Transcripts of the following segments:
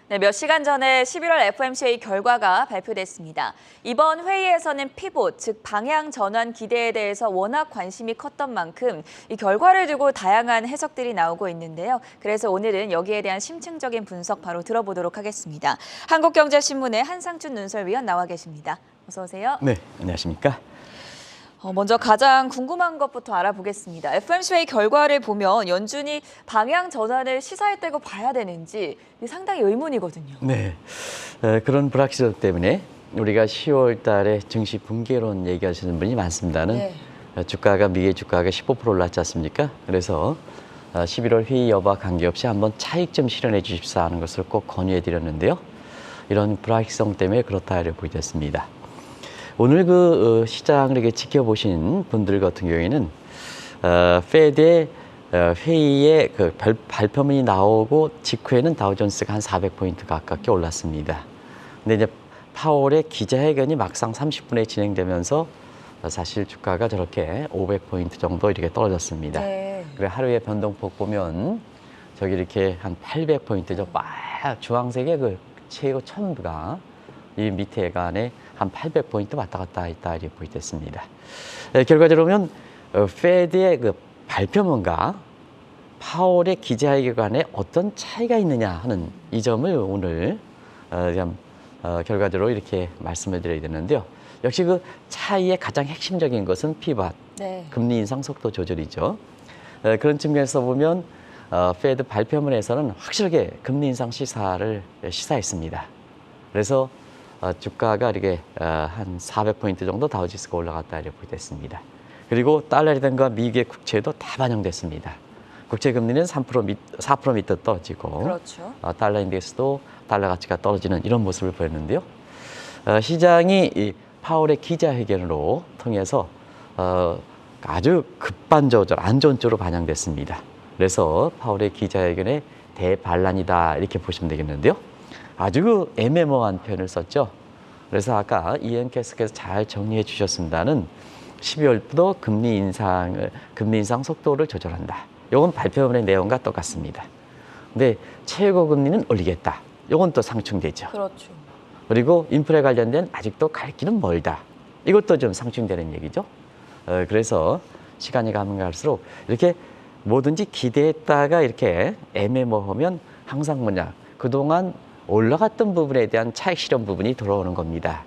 네, 몇 시간 전에 11월 FOMC 결과가 발표됐습니다. 이번 회의에서는 피봇, 즉 방향 전환 기대에 대해서 워낙 관심이 컸던 만큼 이 결과를 두고 다양한 해석들이 나오고 있는데요. 그래서 오늘은 여기에 대한 심층적인 분석 바로 들어보도록 하겠습니다. 한국경제신문의 한상준 논설위원 나와 계십니다. 어서 오세요. 네, 안녕하십니까? 먼저 가장 궁금한 것부터 알아보겠습니다. FOMC 결과를 보면 연준이 방향 전환을 시사했다고 봐야 되는지 상당히 의문이거든요. 네, 그런 불확실성 때문에 우리가 10월 달에 증시 붕괴론 얘기하시는 분이 많습니다는 네. 미국의 주가가 15% 올랐지 않습니까? 그래서 11월 회의 여부와 관계없이 한번 차익 좀 실현해 주십사 하는 것을 꼭 건의해 드렸는데요. 이런 불확실성 때문에 그렇다 보게 됐습니다. 오늘 시장을 이렇게 지켜보신 분들 같은 경우에는 페드의 회의에 발표문이 나오고 직후에는 다우존스가 한 400포인트 가깝게 올랐습니다. 근데 이제 파월의 기자회견이 막상 30분에 진행되면서 사실 주가가 저렇게 500포인트 정도 이렇게 떨어졌습니다. 네. 그리고 하루의 변동폭 보면 저기 이렇게 한 800포인트죠. 주황색의 최고 첨부가 이 밑에 간에 한 800포인트 왔다 갔다 했다 이렇게 보이겠습니다. 결과적으로 보면 페드의 발표문과 파월의 기자회견 간에 어떤 차이가 있느냐 하는 이 점을 오늘 결과적으로 이렇게 말씀을 드려야 되는데요. 역시 그 차이의 가장 핵심적인 것은 피벗, 네. 금리 인상 속도 조절이죠. 그런 측면에서 보면 페드 발표문에서는 확실하게 금리 인상 시사를 시사했습니다. 그래서 주가가 이렇게 한 400포인트 정도 다우지수가 올라갔다 이렇게 보겠습니다. 그리고 달러라든가 미국의 국채도 다 반영됐습니다. 국채 금리는 4% 밑으로 떨어지고 그렇죠. 달러 인덱스도 달러 가치가 떨어지는 이런 모습을 보였는데요. 시장이 이 파월의 기자회견으로 통해서 아주 급반조절, 안 좋은 쪽으로 반영됐습니다. 그래서 파월의 기자회견의 대반란이다 이렇게 보시면 되겠는데요. 아주 애매모호한 표현을 썼죠. 그래서 아까 이엔 캐스께서 잘 정리해 주셨습니다는 12월부터 금리 인상 속도를 조절한다. 이건 발표문의 내용과 똑같습니다. 근데 최고 금리는 올리겠다. 이건 또 상충되죠. 그렇죠. 그리고 인플레 관련된 아직도 갈 길은 멀다. 이것도 좀 상충되는 얘기죠. 그래서 시간이 가면 갈수록 이렇게 뭐든지 기대했다가 이렇게 애매모호하면 항상 그동안 올라갔던 부분에 대한 차익 실현 부분이 돌아오는 겁니다.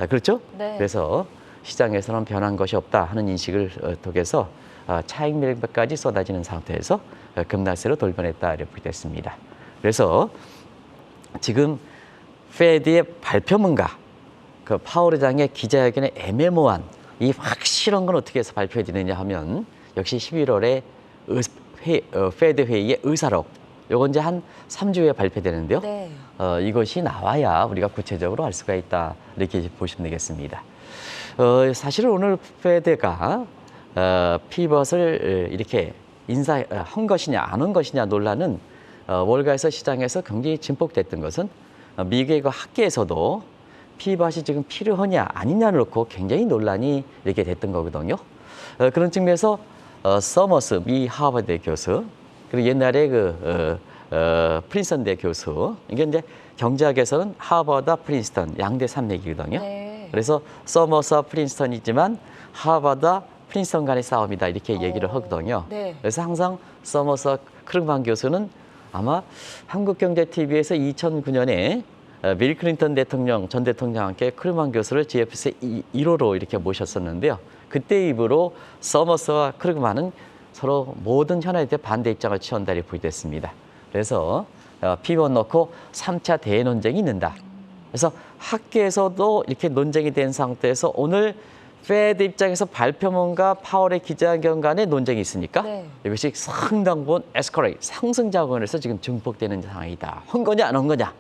그렇죠? 네. 그래서 시장에서는 변한 것이 없다 하는 인식을 통해서 차익 매력까지 쏟아지는 상태에서 급락세로 돌변했다 이렇게 됐습니다. 그래서 지금 페드의 발표문과 파월 의장의 기자회견의 애매모호한 이 확실한 건 어떻게 해서 발표해 지느냐 하면 역시 11월에 페드 회의의 의사록 요건 이제 한 3주 후에 발표되는데요. 네. 이것이 나와야 우리가 구체적으로 알 수가 있다 이렇게 보시면 되겠습니다. 사실은 오늘 페드가 피벗을 이렇게 인사한 것이냐 안 한 것이냐 논란은 월가에서 시장에서 굉장히 증폭됐던 것은 미국의 학계에서도 피벗이 지금 필요하냐 아니냐를 놓고 굉장히 논란이 이렇게 됐던 거거든요. 그런 측면에서 서머스 미 하버드 교수 그리고 옛날에 프린스턴대 교수 이게 이제 경제학에서는 하버드, 프린스턴 양대 산맥이거든요. 네. 그래서 서머스와 프린스턴이지만 하버드, 프린스턴 간의 싸움이다 이렇게 얘기를 하거든요. 네. 그래서 항상 서머스와 크루그만 교수는 아마 한국경제TV에서 2009년에 빌 클린턴 전 대통령과 함께 크루그만 교수를 GFC 1호로 이렇게 모셨었는데요. 그때 이후로 서머스와 크루그만은 서로 모든 현안에 대해 반대 입장을 취한다 이렇게 보여졌습니다. 그래서 피벗 놓고 3차 대논쟁이 있는다. 그래서 학계에서도 이렇게 논쟁이 된 상태에서 오늘 페드 입장에서 발표문과 파월의 기자회견 간의 논쟁이 있으니까 네. 이것이 상당 부분 상승 자본에서 지금 증폭되는 상황이다. 한 거냐 안 한 거냐.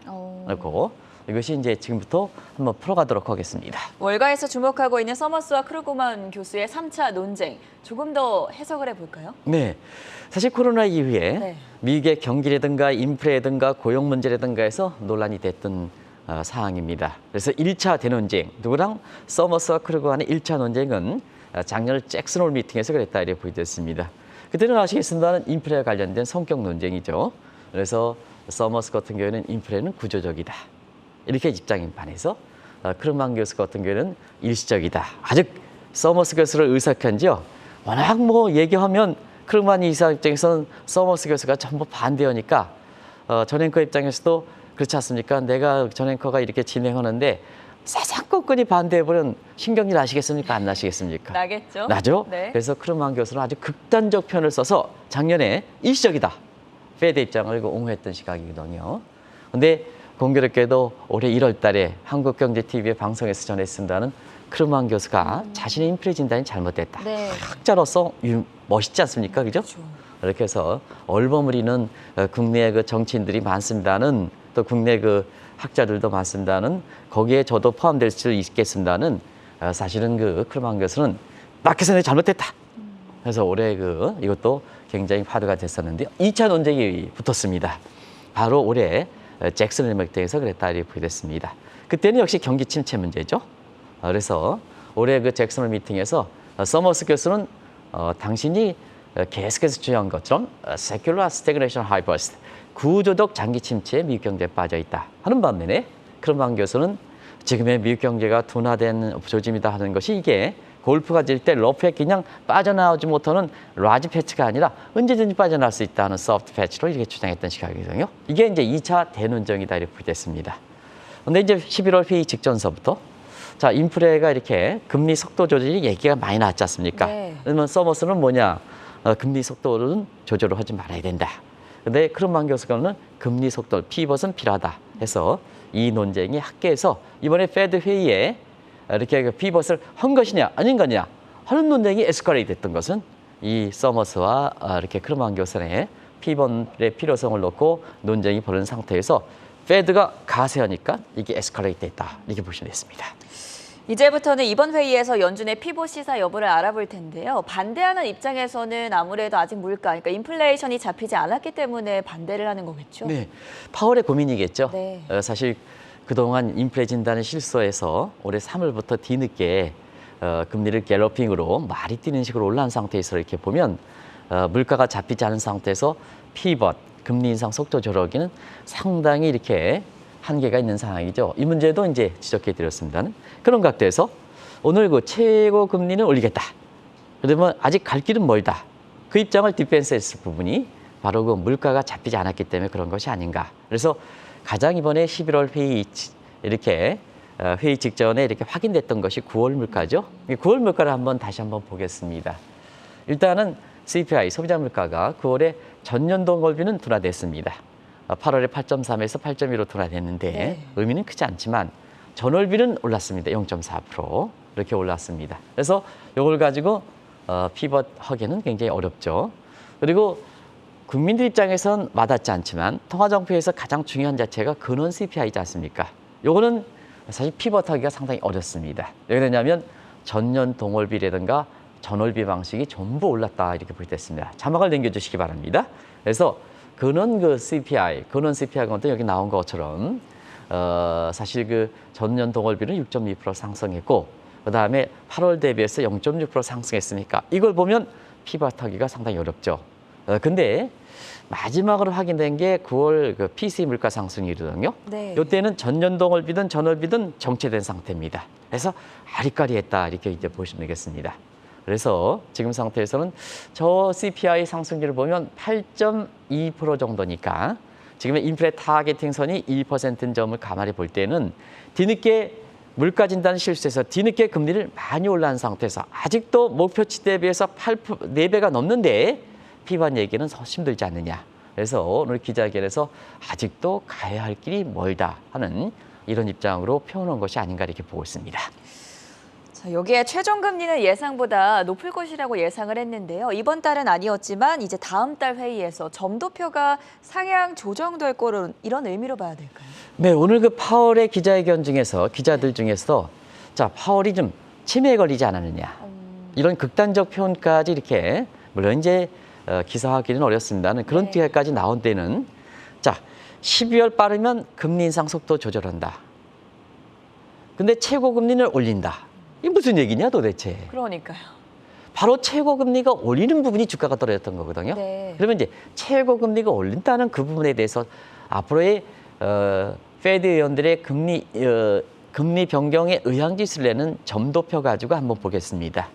그리고 이것이 이제 지금부터 한번 풀어가도록 하겠습니다. 월가에서 주목하고 있는 서머스와 크루그만 교수의 3차 논쟁 조금 더 해석을 해볼까요? 네, 사실 코로나 이후에 네. 미국의 경기라든가 인플레라든가 고용 문제라든가 해서 논란이 됐던 사항입니다. 그래서 1차 대논쟁, 누구랑 서머스와 크루그만의 1차 논쟁은 작년 잭슨 홀 미팅에서 그랬다 이렇게 보여졌습니다. 그때는 아시겠습니다만 인플레와 관련된 성격 논쟁이죠. 그래서 서머스 같은 경우에는 인플레는 구조적이다. 이렇게 입장에 반해서 크루만 교수 같은 경우에는 일시적이다. 아직 서머스 교수를 의석한 지요. 워낙 뭐 얘기하면 크루만 이사 입장에서는 서머스 교수가 전부 반대하니까 전 앵커 입장에서도 그렇지 않습니까? 내가 전 앵커가 이렇게 진행하는데 사사건건이 반대해버리면 신경질 나시겠습니까? 안 나시겠습니까? 나겠죠. 나죠? 네. 그래서 크루만 교수는 아주 극단적 편을 써서 작년에 일시적이다. 페드 입장을 옹호했던 시각이거든요. 근데 공교롭게도 올해 1월 달에 한국경제TV의 방송에서 전했습니다는 크루만 교수가 자신의 인플레 진단이 잘못됐다. 네. 학자로서 멋있지 않습니까? 그죠? 그렇죠. 이렇게 해서 얼버무리는 국내 그 정치인들이 많습니다는 또 국내 그 학자들도 많습니다는 거기에 저도 포함될 수 있겠습니다는 사실은 그 크루만 교수는 밖에서 내 잘못됐다. 그래서 올해 이것도 굉장히 화두가 됐었는데요. 2차 논쟁이 붙었습니다. 바로 올해 잭슨 헬맥등에서 그랬다 이렇게 됐습니다. 그때는 역시 경기 침체 문제죠. 그래서 올해 그 잭슨 미팅에서 서머스 교수는 당신이 계속해서 주장한 것처럼 secular stagnation hypers트 구조적 장기 침체에 미국 경제에 빠져 있다 하는 반면에 크루만 교수는 지금의 미국 경제가 둔화된 조짐이다 하는 것이 이게 골프가 질 때 러프에 그냥 빠져나오지 못하는 라지 패치가 아니라 언제든지 빠져나올 수 있다는 소프트 패치로 이렇게 주장했던 시각이거든요. 이게 이제 2차 대논쟁이다 이렇게 됐습니다. 근데 이제 11월 회의 직전서부터 자, 인플레가 이렇게 금리 속도 조절이 얘기가 많이 나왔지 않습니까? 네. 그러면 서머스는 뭐냐? 금리 속도는 조절을 하지 말아야 된다. 근데 크루만 교수는 금리 속도, 피벗은 필요하다 해서 이 논쟁이 학계에서 이번에 페드 회의에 이렇게 그 피벗을 한 것이냐 아닌 거냐 하는 논쟁이 에스컬레이트 됐던 것은 이 서머스와 이렇게 크루만 교수의 피벗의 필요성을 놓고 논쟁이 벌어진 상태에서 페드가 가세하니까 이게 에스컬레이트 됐다. 이렇게 보시면 됐습니다. 이제부터는 이번 회의에서 연준의 피봇 시사 여부를 알아볼 텐데요. 반대하는 입장에서는 아무래도 아직 물가, 그러니까 인플레이션이 잡히지 않았기 때문에 반대를 하는 거겠죠. 네, 파월의 고민이겠죠. 네. 사실 그동안 인플레 진단을 실수해서 올해 3월부터 뒤늦게 금리를 갤러핑으로 말이 뛰는 식으로 올라온 상태에서 이렇게 보면 물가가 잡히지 않은 상태에서 피벗, 금리 인상 속도 조절하기는 상당히 이렇게 한계가 있는 상황이죠. 이 문제도 이제 지적해 드렸습니다는 그런 각도에서 오늘 그 최고 금리는 올리겠다. 그러면 아직 갈 길은 멀다. 그 입장을 디펜스했을 부분이 바로 그 물가가 잡히지 않았기 때문에 그런 것이 아닌가. 그래서 가장 이번에 11월 회의 이렇게 회의 직전에 이렇게 확인됐던 것이 9월 물가죠. 9월 물가를 다시 한번 보겠습니다. 일단은 CPI 소비자 물가가 9월에 전년도 월비는 둔화됐습니다. 8월에 8.3에서 8.2로 둔화됐는데 네. 의미는 크지 않지만 전월비는 올랐습니다. 0.4% 이렇게 올랐습니다. 그래서 이걸 가지고 피벗 하기는 굉장히 어렵죠. 그리고 국민들 입장에선 와닿지 않지만 통화정책에서 가장 중요한 자체가 근원 CPI이지 않습니까? 요거는 사실 피벗하기가 상당히 어렵습니다. 왜 그러냐면 전년 동월비라든가 전월비 방식이 전부 올랐다 이렇게 보겠습니다. 자막을 남겨주시기 바랍니다. 그래서 근원 CPI 건도 여기 나온 것처럼 사실 그 전년 동월비는 6.2% 상승했고 그 다음에 8월 대비해서 0.6% 상승했으니까 이걸 보면 피벗하기가 상당히 어렵죠. 근데 마지막으로 확인된 게 9월 그 PCE 물가 상승이거든요. 네. 이때는 전년 동월비든 전월비든 정체된 상태입니다. 그래서 아리까리했다 이렇게 이제 보시면 되겠습니다. 그래서 지금 상태에서는 저 CPI 상승률을 보면 8.2% 정도니까 지금의 인플레 타겟팅 선이 1%인 점을 가만히 볼 때는 뒤늦게 물가 진단 실수해서 뒤늦게 금리를 많이 올라간 상태에서 아직도 목표치 대비해서 4배가 넘는데 피반 얘기는 더 힘들지 않느냐. 그래서 오늘 기자회견에서 아직도 가야 할 길이 멀다 하는 이런 입장으로 표현한 것이 아닌가 이렇게 보고 있습니다. 자, 여기에 최종 금리는 예상보다 높을 것이라고 예상을 했는데요. 이번 달은 아니었지만 이제 다음 달 회의에서 점도표가 상향 조정될 거로 이런 의미로 봐야 될까요? 네, 오늘 그 파월의 기자회견 중에서 기자들 중에서 자 파월이 좀 치매에 걸리지 않았느냐 이런 극단적 표현까지 이렇게 물론 이제 기사하기는 어렵습니다는 그런 네. 뒤에까지 나온 때는 자 12월 빠르면 금리 인상 속도 조절한다. 근데 최고 금리는 올린다. 이게 무슨 얘기냐 도대체. 그러니까요. 바로 최고 금리가 올리는 부분이 주가가 떨어졌던 거거든요. 네. 그러면 이제 최고 금리가 올린다는 그 부분에 대해서 앞으로의 페드 의원들의 금리 변경의 의향지수를 내는 점도표 가지고 한번 보겠습니다.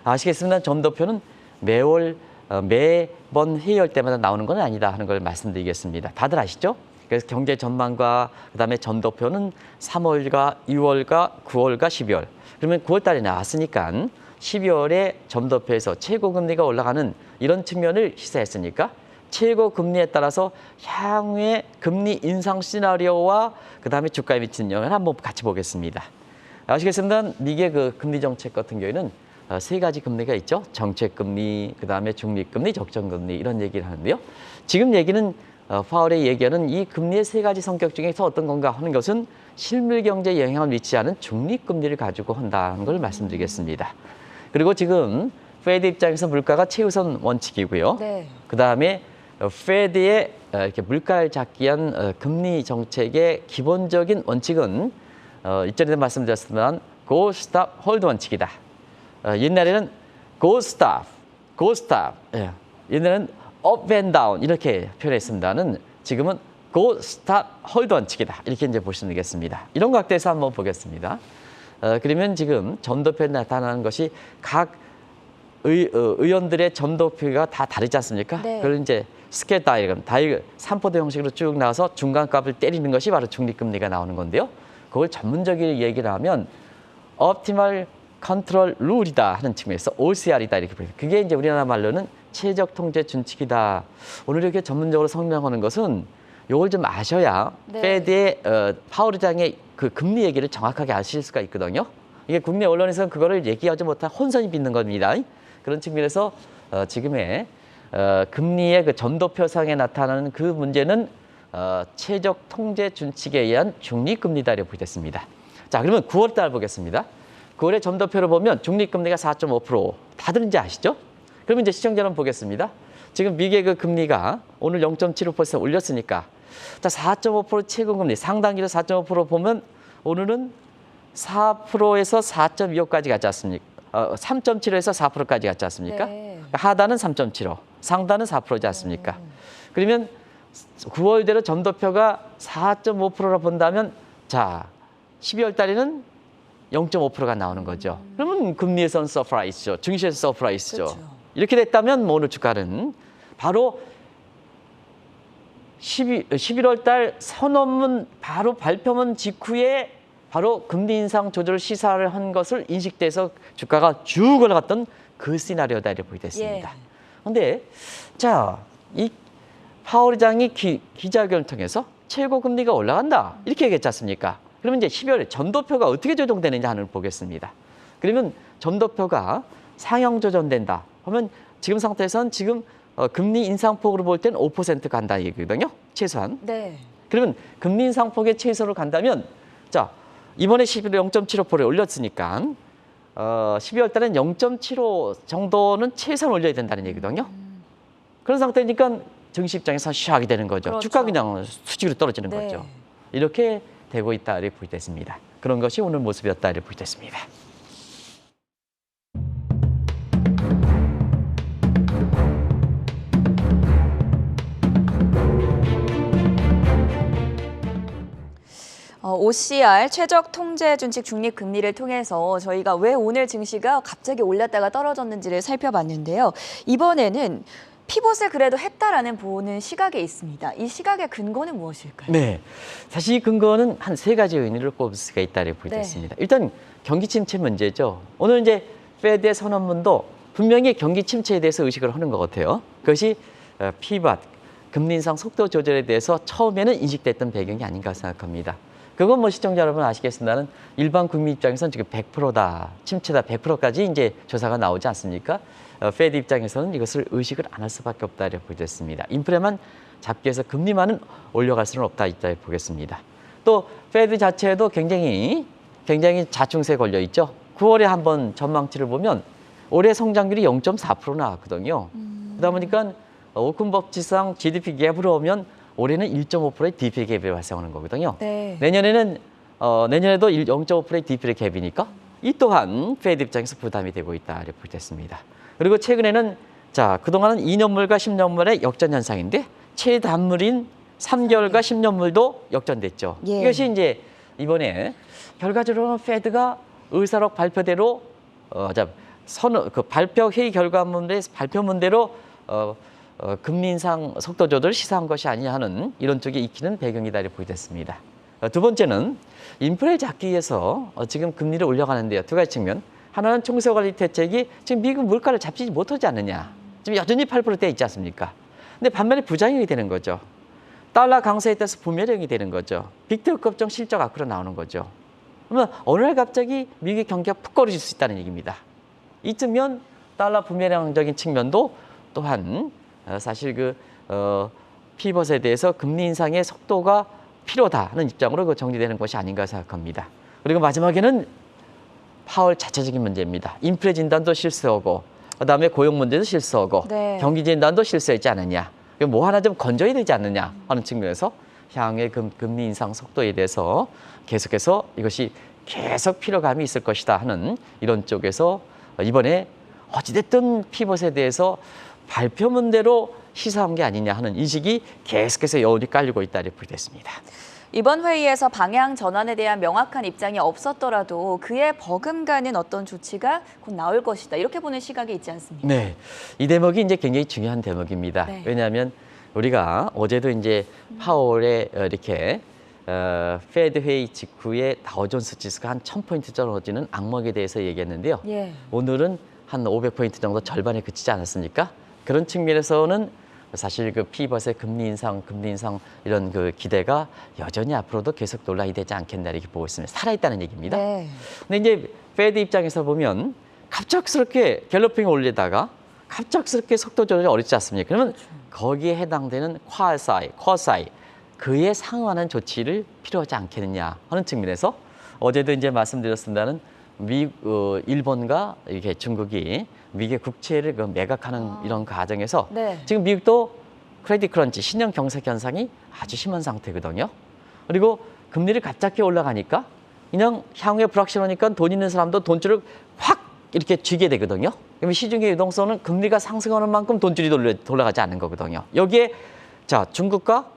아시겠습니다. 점도표는 매번 회의할 때마다 나오는 건 아니다 하는 걸 말씀드리겠습니다. 다들 아시죠? 그래서 경제 전망과 그다음에 점도표는 3월과 6월과 9월과 12월. 그러면 9월 달에 나왔으니까 12월에 점도표에서 최고 금리가 올라가는 이런 측면을 시사했으니까 최고 금리에 따라서 향후의 금리 인상 시나리오와 그다음에 주가에 미치는 영향을 한번 같이 보겠습니다. 아시겠습니다. 미국의 그 금리 정책 같은 경우에는 세 가지 금리가 있죠. 정책 금리, 그다음에 중립 금리, 적정 금리 이런 얘기를 하는데요. 지금 얘기는 파월의 얘기하는 이 금리의 세 가지 성격 중에서 어떤 건가 하는 것은 실물 경제에 영향을 미치지 않은 중립 금리를 가지고 한다는 걸 말씀드리겠습니다. 그리고 지금 페드 입장에서 물가가 최우선 원칙이고요. 네. 그다음에 페드의 이렇게 물가를 잡기 위한 금리 정책의 기본적인 원칙은 이전에도 말씀드렸지만 Go, Stop, Hold 원칙이다. 옛날에는 Go, Stop, Go, Stop. 예. 옛날에는 Up and Down 이렇게 표현했습니다는 지금은 Go, Stop, Hold 원칙이다. 이렇게 이제 보시면 되겠습니다. 이런 각도에서 한번 보겠습니다. 그러면 지금 점도표에 나타나는 것이 각 의원들의 점도표가 다 다르지 않습니까? 네. 그걸 이제 스케일 다이어그램, 3포도 형식으로 쭉 나와서 중간값을 때리는 것이 바로 중립금리가 나오는 건데요. 그걸 전문적인 얘기를 하면 Optimal Control Rule이다 하는 측면에서 OCR이다 이렇게 보입니다. 그게 이제 우리나라 말로는 최적 통제 준칙이다. 오늘 이렇게 전문적으로 설명하는 것은 이걸 좀 아셔야 네. 페드의 파월 의장의 그 금리 얘기를 정확하게 아실 수가 있거든요. 이게 국내 언론에서는 그거를 얘기하지 못한 혼선이 빚는 겁니다. 그런 측면에서 지금의 금리의 그 점도표상에 나타나는 그 문제는 최적 통제 준칙에 의한 중립금리다 이렇게 보겠습니다. 자, 그러면 9월 달 보겠습니다. 9월의 점도표를 보면 중립금리가 4.5%. 다들 이제 아시죠? 그러면 이제 시청자 여러분 보겠습니다. 지금 미국의 그 금리가 오늘 0.75% 올렸으니까 자, 4.5% 최고금리 상당기로 4.5% 보면 오늘은 4%에서 4.25까지 갔지 않습니까? 3.75에서 4%까지 갔지 않습니까? 네. 하단은 3.75, 상단은 4%지 않습니까? 그러면 9월대로 점도표가 4.5%로 본다면 자, 12월 달에는 0.5%가 나오는 거죠. 그러면 금리에서는 서프라이즈죠. 증시에서 서프라이즈죠. 그렇죠. 이렇게 됐다면 뭐 오늘 주가는 바로 11월 달 선언문 바로 발표문 직후에 바로 금리 인상 조절 시사를 한 것을 인식돼서 주가가 쭉 올라갔던 그 시나리오다 이렇게 보게 됐습니다. 그런데 자, 이 파월 의장이 기자회견을 통해서 최고 금리가 올라간다 이렇게 얘기했지 않습니까? 그러면 이제 12월에 점도표가 어떻게 조정되는지 하는 걸 보겠습니다. 그러면 점도표가 상향 조정된다. 그러면 지금 상태에서는 지금 금리 인상폭으로 볼 때는 5% 간다 얘기거든요. 최소한. 네. 그러면 금리 인상폭의 최소로 간다면 자, 이번에 11월 0.75%에 올렸으니까 12월 달엔 0.75 정도는 최소한 올려야 된다는 얘기거든요. 그런 상태니까 증시 입장에서 쉬하게 되는 거죠. 그렇죠. 주가 그냥 수직으로 떨어지는 네. 거죠. 이렇게 되고 있다 이렇게 보게 됐습니다. 그런 것이 오늘 모습이었다 이렇게 보게 됐습니다. OCR 최적 통제 준칙 중립 금리를 통해서 저희가 왜 오늘 증시가 갑자기 올랐다가 떨어졌는지를 살펴봤는데요. 이번에는 피벗을 그래도 했다라는 보는 시각이 있습니다. 이 시각의 근거는 무엇일까요? 네, 사실 이 근거는 한 세 가지 의미를 꼽을 수가 있다고 보게 됐습니다. 일단 경기 침체 문제죠. 오늘 이제 페드의 선언문도 분명히 경기 침체에 대해서 의식을 하는 것 같아요. 그것이 피벗, 금리 인상 속도 조절에 대해서 처음에는 인식됐던 배경이 아닌가 생각합니다. 그건 뭐 시청자 여러분 아시겠습니다는 일반 국민 입장에서는 지금 100%다, 침체다 100%까지 이제 조사가 나오지 않습니까? 페드 입장에서는 이것을 의식을 안 할 수밖에 없다 이렇게 보겠습니다. 인플레만 잡기 위해서 금리만은 올려갈 수는 없다 이렇게 보겠습니다. 또 페드 자체도 굉장히 자충세에 걸려 있죠. 9월에 한번 전망치를 보면 올해 성장률이 0.4% 나왔거든요. 그러다 보니까 오쿤법칙상 GDP 갭으로 오면 올해는 1.5%의 DP 갭이 발생하는 거거든요. 네. 내년에도 0.5%의 DP 갭이니까 이 또한 페드 입장에서 부담이 되고 있다 이렇게 보겠습니다. 그리고 최근에는 자, 그동안은 2년물과 10년물의 역전 현상인데 최단물인 3개월과 10년물도 역전됐죠. 예. 이것이 이제 이번에 결과적으로는 페드가 의사록 발표대로 발표 회의 발표문대로 금리 인상 속도 조절을 시사한 것이 아니냐 하는 이런 쪽에 익히는 배경이다 이렇게 보겠습니다. 두 번째는 인플레를 잡기 위해서 지금 금리를 올려가는데요. 두 가지 측면. 하나는 총수관리 대책이 지금 미국 물가를 잡지 못하지 않느냐. 지금 여전히 8%대 있지 않습니까? 근데 반면에 부작용이 되는 거죠. 달러 강세에 따라서 부메랑이 되는 거죠. 빅테크 급정 실적 앞으로 나오는 거죠. 그러면 어느 날 갑자기 미국의 경기가 푹 떨어질 수 있다는 얘기입니다. 이쯤면 달러 부메랑적인 측면도 또한 사실 피벗에 대해서 금리 인상의 속도가 필요하다 하는 입장으로 정리되는 것이 아닌가 생각합니다. 그리고 마지막에는 파월 자체적인 문제입니다. 인플레 진단도 실수하고 그다음에 고용 문제도 실수하고 네. 경기 진단도 실수했지 않느냐. 뭐 하나 좀 건져야 되지 않느냐 하는 측면에서 향후의 금리 인상 속도에 대해서 계속해서 이것이 계속 피로감이 있을 것이다 하는 이런 쪽에서 이번에 어찌됐든 피벗에 대해서 발표문대로 시사한 게 아니냐 하는 인식이 계속해서 여운이 깔리고 있다 이렇게 보겠습니다. 이번 회의에서 방향 전환에 대한 명확한 입장이 없었더라도 그에 버금가는 어떤 조치가 곧 나올 것이다. 이렇게 보는 시각이 있지 않습니까? 네, 이 대목이 이제 굉장히 중요한 대목입니다. 네. 왜냐하면 우리가 어제도 이제 파월에 이렇게 페드 회의 직후에 다우존스 지수가 한 1000포인트 떨어지는 악몽에 대해서 얘기했는데요. 예. 오늘은 한 500포인트 정도 절반에 그치지 않았습니까? 그런 측면에서는 사실 피벗의 금리 인상 이런 기대가 여전히 앞으로도 계속 논란이 되지 않겠나 이렇게 보고 있습니다. 살아있다는 얘기입니다. 네. 근데 이제 페드 입장에서 보면 갑작스럽게 갤러핑을 올리다가 갑작스럽게 속도 조절이 어렵지 않습니까? 그러면 거기에 해당되는 쿼사이 그에 상응하는 조치를 필요하지 않겠느냐 하는 측면에서 어제도 이제 말씀드렸습니다는 일본과 이렇게 중국이 미국의 국채를 매각하는 이런 과정에서 네. 지금 미국도 크레딧 크런치, 신용 경색 현상이 아주 심한 상태거든요. 그리고 금리를 갑자기 올라가니까 그냥 향후에 불확실하니까 돈 있는 사람도 돈줄을 확 이렇게 쥐게 되거든요. 그러면 시중의 유동성은 금리가 상승하는 만큼 돈줄이 돌아가지 않는 거거든요. 여기에 중국과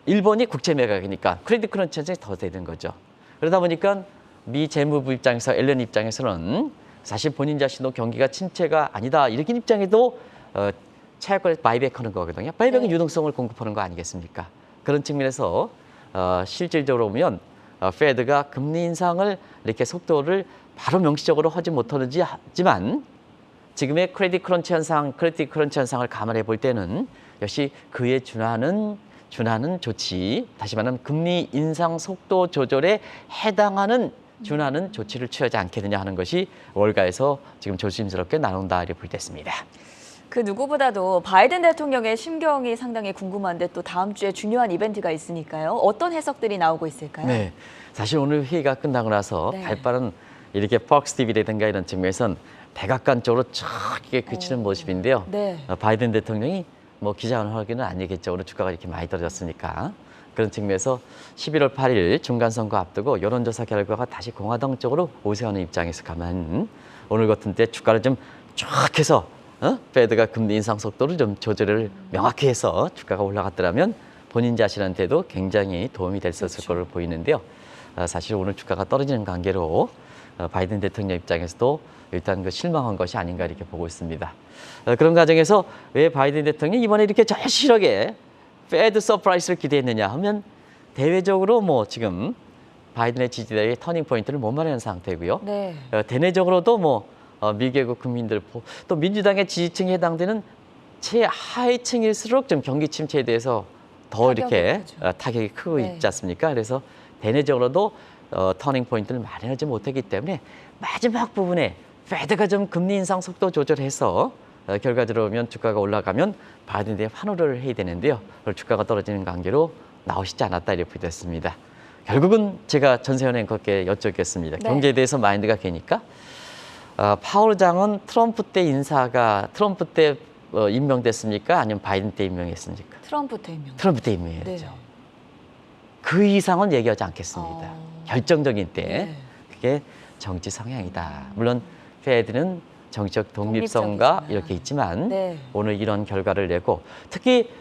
일본이 국채 매각이니까 크레딧 크런치 현상이 더 되는 거죠. 그러다 보니까 미 재무부 입장에서 앨런 입장에서는 사실 본인 자신도 경기가 침체가 아니다 이렇게 입장에도 차익을 바이백하는 거거든요. 바이백은 네. 유동성을 공급하는 거 아니겠습니까? 그런 측면에서 실질적으로 보면 페드가 금리 인상을 이렇게 속도를 바로 명시적으로 하지 못하지만 지금의 크레딧 크런치 현상을 감안해 볼 때는 역시 그에 준하는 조치, 다시 말하면 금리 인상 속도 조절에 해당하는 준하는 조치를 취하지 않겠느냐 하는 것이 월가에서 지금 조심스럽게 나온다 이렇게 볼 때 있습니다. 그 누구보다도 바이든 대통령의 심경이 상당히 궁금한데 또 다음 주에 중요한 이벤트가 있으니까요. 어떤 해석들이 나오고 있을까요? 네, 사실 오늘 회의가 끝나고 나서 네. 발빠른 이렇게 퍽스 TV라든가 이런 측면에서는 백악관 쪽으로 쫙 이렇게 그치는 모습인데요. 네. 바이든 대통령이 기자회견은 아니겠죠. 오늘 주가가 이렇게 많이 떨어졌으니까. 그런 측면에서 11월 8일 중간선거 앞두고 여론조사 결과가 다시 공화당 쪽으로 오세하는 입장에서 가면 오늘 같은 때 주가를 좀 쫙 해서 페드가 금리 인상 속도를 좀 조절을 명확히 해서 주가가 올라갔더라면 본인 자신한테도 굉장히 도움이 될 수 있을 거로 보이는데요. 사실 오늘 주가가 떨어지는 관계로 바이든 대통령 입장에서도 일단 실망한 것이 아닌가 이렇게 보고 있습니다. 그런 과정에서 왜 바이든 대통령이 이번에 이렇게 절실하게 페드 서프라이즈를 기대했느냐 하면 대외적으로 지금 바이든의 지지자의 터닝 포인트를 못 마련한 상태고요. 네. 대내적으로도 미개국 국민들 또 민주당의 지지층에 해당되는 최하위층일수록 좀 경기 침체에 대해서 더 이렇게 타격이 크고 네. 있지 않습니까? 그래서 대내적으로도 터닝 포인트를 마련하지 못했기 때문에 마지막 부분에 페드가 좀 금리 인상 속도 조절해서 결과적으로 보면 주가가 올라가면 바이든 대해 환호를 해야 되는데요. 그걸 주가가 떨어지는 관계로 나오시지 않았다 이렇게 됐습니다. 결국은 제가 전세현 앵커께 여쭙겠습니다. 네. 경제에 대해서 마인드가 되니까 파월 장은 트럼프 때 임명됐습니까? 아니면 바이든 때 임명했습니까? 트럼프 때 임명. 트럼프 때 임명했죠. 네. 그 이상은 얘기하지 않겠습니다. 결정적인 때 네. 그게 정치 성향이다. 물론 페드는 정치적 독립성과 독립적이지만. 이렇게 있지만 네. 오늘 이런 결과를 내고 특히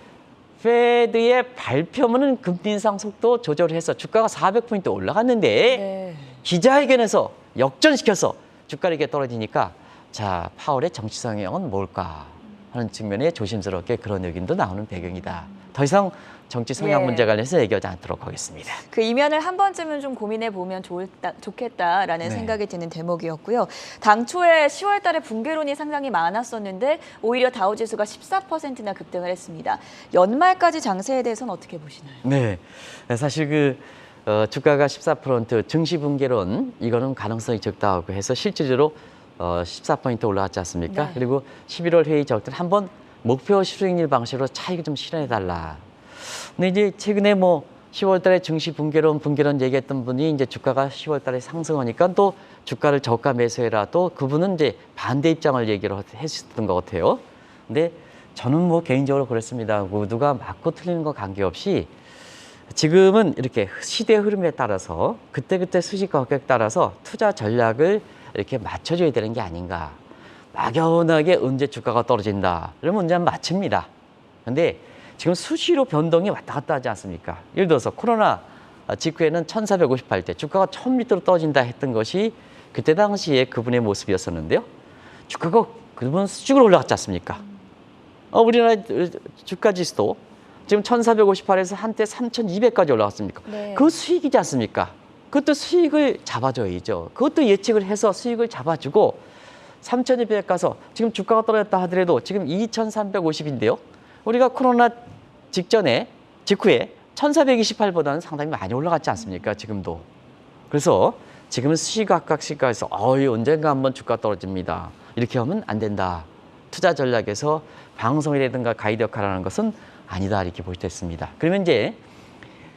페드의 발표문은 금리 인상 속도 조절해서 주가가 400포인트 올라갔는데 네. 기자회견에서 역전시켜서 주가가 이렇게 떨어지니까 자, 파월의 정치 성향은 뭘까 하는 측면에 조심스럽게 그런 의견도 나오는 배경이다. 더 이상 정치 성향 예. 문제 관련해서 얘기하지 않도록 하겠습니다. 그 이면을 한 번쯤은 좀 고민해 보면 좋겠다라는 네. 생각이 드는 대목이었고요. 당초에 10월 달에 붕괴론이 상당히 많았었는데 오히려 다우지수가 14%나 급등을 했습니다. 연말까지 장세에 대해서는 어떻게 보시나요? 네, 사실 주가가 14% 증시 붕괴론 이거는 가능성이 적다고 해서 실질적으로 14포인트 올라갔지 않습니까? 네. 그리고 11월 회의 적때 한번 목표 실행률 방식으로 차익을 좀 실현해달라. 근데 이제 최근에 뭐 10월 달에 증시 붕괴론 얘기했던 분이 이제 주가가 10월 달에 상승하니까 또 주가를 저가 매수해라. 또 그분은 이제 반대 입장을 얘기를 했었던 것 같아요. 근데 저는 뭐 개인적으로 그랬습니다. 누가 맞고 틀리는 거 관계없이 지금은 이렇게 시대 흐름에 따라서 그때그때 수식 가격에 따라서 투자 전략을 이렇게 맞춰줘야 되는 게 아닌가. 막연하게 언제 주가가 떨어진다. 이러면 언제 맞춥니다. 근데 지금 수시로 변동이 왔다 갔다 하지 않습니까? 예를 들어서 코로나 직후에는 1458대 주가가 1000밑으로 떨어진다 했던 것이 그때 당시에 그분의 모습이었었는데요. 주가가 그분 수직으로 올라갔지 않습니까? 우리나라 주가 지수도 지금 1458에서 한때 3200까지 올라갔습니까? 네. 그 수익이지 않습니까? 그것도 수익을 잡아줘야죠. 그것도 예측을 해서 수익을 잡아주고 3200 가서 지금 주가가 떨어졌다 하더라도 지금 2350인데요. 우리가 코로나 직후에 1428보다는 상당히 많이 올라갔지 않습니까? 지금도. 그래서 지금은 시각각시가에서 언젠가 한번 주가 떨어집니다. 이렇게 하면 안 된다. 투자 전략에서 방송이라든가 가이드 역할을 하는 것은 아니다. 이렇게 볼 수 있습니다. 그러면 이제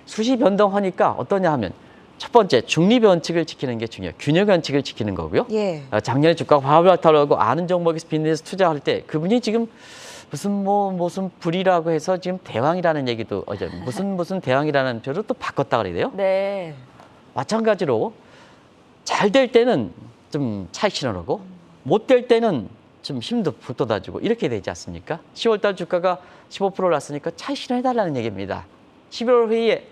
수시 변동하니까 어떠냐 하면 첫 번째 중립 원칙을 지키는 게 중요해요. 균형 원칙을 지키는 거고요. 예. 작년에 주가가 화발타라고 아는 종목에서 빚내서 투자할 때 그분이 지금 무슨 불이라고 해서 지금 대왕이라는 얘기도 어제 무슨 대왕이라는 표로 또 바꿨다 그래요. 네. 마찬가지로 잘 될 때는 좀 차익 실현하고 못 될 때는 좀 힘도 북돋아주고 이렇게 되지 않습니까? 10월 달 주가가 15% 올랐으니까 차익 실현해달라는 얘기입니다. 11월 회의에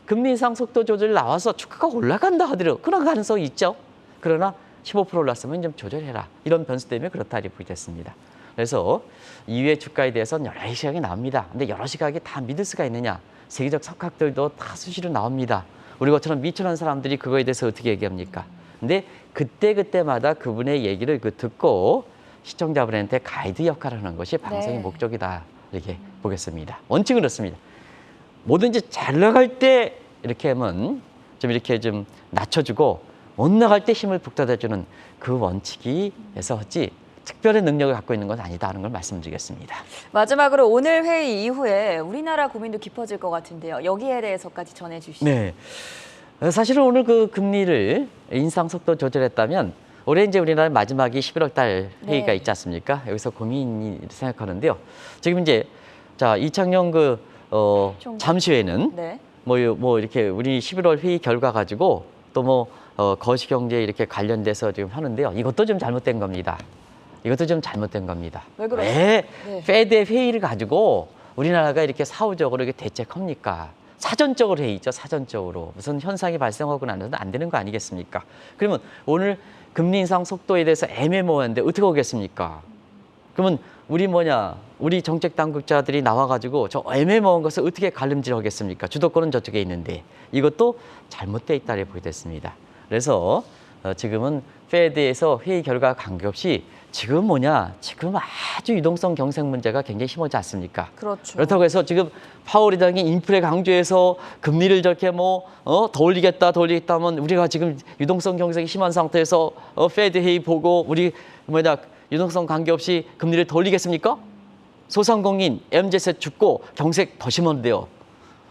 금리 인상 속도 조절 나와서 주가가 올라간다 하더라도 그런 가능성이 있죠. 그러나 15% 올랐으면 좀 조절해라. 이런 변수 때문에 그렇다 이렇게 됐습니다. 그래서 이후에 주가에 대해서는 여러 시각이 나옵니다. 근데 여러 시각이 다 믿을 수가 있느냐? 세계적 석학들도 다 수시로 나옵니다. 우리 것처럼 미천한 사람들이 그거에 대해서 어떻게 얘기합니까? 근데 그때마다 그분의 얘기를 듣고 시청자분한테 가이드 역할을 하는 것이 방송의 네. 목적이다. 이렇게 보겠습니다. 원칙은 그렇습니다. 뭐든지 잘 나갈 때 이렇게 하면 좀 낮춰주고 못 나갈 때 힘을 북돋아주는 그 원칙이에서 하지 특별한 능력을 갖고 있는 건 아니다 하는 걸 말씀드리겠습니다. 마지막으로 오늘 회의 이후에 우리나라 고민도 깊어질 것 같은데요. 여기에 대해서까지 전해주시죠. 네. 사실은 오늘 그 금리를 인상 속도 조절했다면 올해 이제 우리나라 마지막이 11월 달 회의가 네. 있지 않습니까? 여기서 고민이 생각하는데요. 지금 이제 이창용 잠시회는 네. 뭐 이렇게 우리 11월 회의 결과 가지고 또 거시경제 이렇게 관련돼서 지금 하는데요. 이것도 좀 잘못된 겁니다. 이것도 좀 잘못된 겁니다. 왜 그러죠? 왜 네. 페드의 회의를 가지고 우리나라가 이렇게 사후적으로 이렇게 대책합니까? 사전적으로 회의죠. 사전적으로. 무슨 현상이 발생하고 나서는 안 되는 거 아니겠습니까? 그러면 오늘 금리 인상 속도에 대해서 애매모호한데 어떻게 하겠습니까? 그러면 우리 정책 당국자들이 나와가지고 저 애매모호한 것을 어떻게 가름질하겠습니까? 주도권은 저쪽에 있는데 이것도 잘못돼 있다고 보게 됐습니다. 그래서 지금은 페드에서 회의 결과 관계없이 지금 지금 아주 유동성 경색 문제가 굉장히 심하지 않습니까? 그렇죠. 그렇다고 해서 지금 파월 의장이 인플레 강조해서 금리를 저렇게 더 올리겠다 하면 우리가 지금 유동성 경색이 심한 상태에서 페드 회의 보고 우리 유동성 관계없이 금리를 더 올리겠습니까? 소상공인 MZ세 죽고 경색 더 심한데요.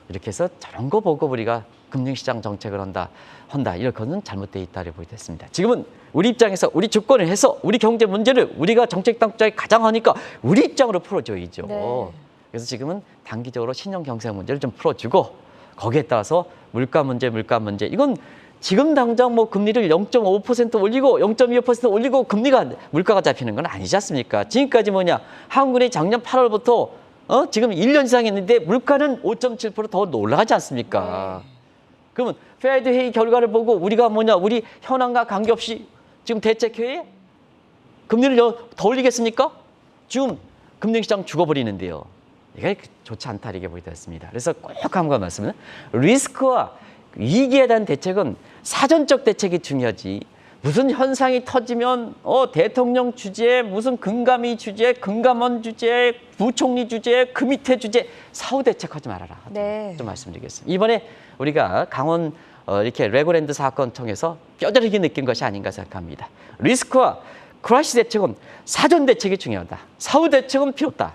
이렇게 해서 저런 거 보고 우리가 금융시장 정책을 한다 이렇게는 잘못돼 있다고 보게 됐습니다. 지금은 우리 입장에서 우리 주권을 해서 우리 경제 문제를 우리가 정책 당국자에 가장 하니까 우리 입장으로 풀어줘야죠. 네. 그래서 지금은 단기적으로 신용 경색 문제를 좀 풀어주고 거기에 따라서 물가 문제 이건 지금 당장 금리를 0.5% 올리고 0.25% 올리고 물가가 잡히는 건 아니지 않습니까? 지금까지 한국은행이 작년 8월부터 지금 1년 이상 했는데 물가는 5.7%더 올라가지 않습니까? 그러면 페드 회의 결과를 보고 우리가 우리 현황과 관계없이 지금 대책회의에 금리를 더 올리겠습니까? 지금 금융시장 죽어버리는데요. 이게 좋지 않다 이렇게 보게 됐습니다. 그래서 꼭 한번 말씀은 리스크와 위기에 대한 대책은 사전적 대책이 중요하지. 무슨 현상이 터지면 대통령 주재, 무슨 금감위 주재, 금감원 주재, 부총리 주재, 그 밑에 주재 사후 대책하지 말아라. 네. 좀 말씀드리겠습니다. 이번에 우리가 강원 이렇게 레고랜드 사건 통해서 뼈저리게 느낀 것이 아닌가 생각합니다. 리스크와 크라이시스 대책은 사전 대책이 중요하다. 사후 대책은 필요 없다.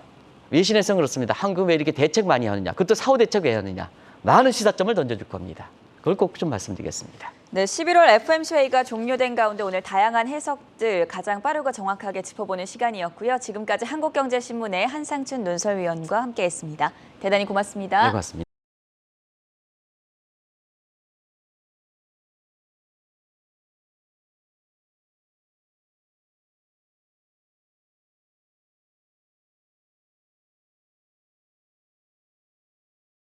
외신에서는 그렇습니다. 한국 왜 이렇게 대책 많이 하느냐. 그것도 사후 대책 왜 하느냐. 많은 시사점을 던져줄 겁니다. 그걸 꼭 좀 말씀드리겠습니다. 네, 11월 FOMC 회의가 종료된 가운데 오늘 다양한 해석들 가장 빠르고 정확하게 짚어보는 시간이었고요. 지금까지 한국경제신문의 한상춘 논설위원과 함께했습니다. 대단히 고맙습니다. 네, 고맙습니다.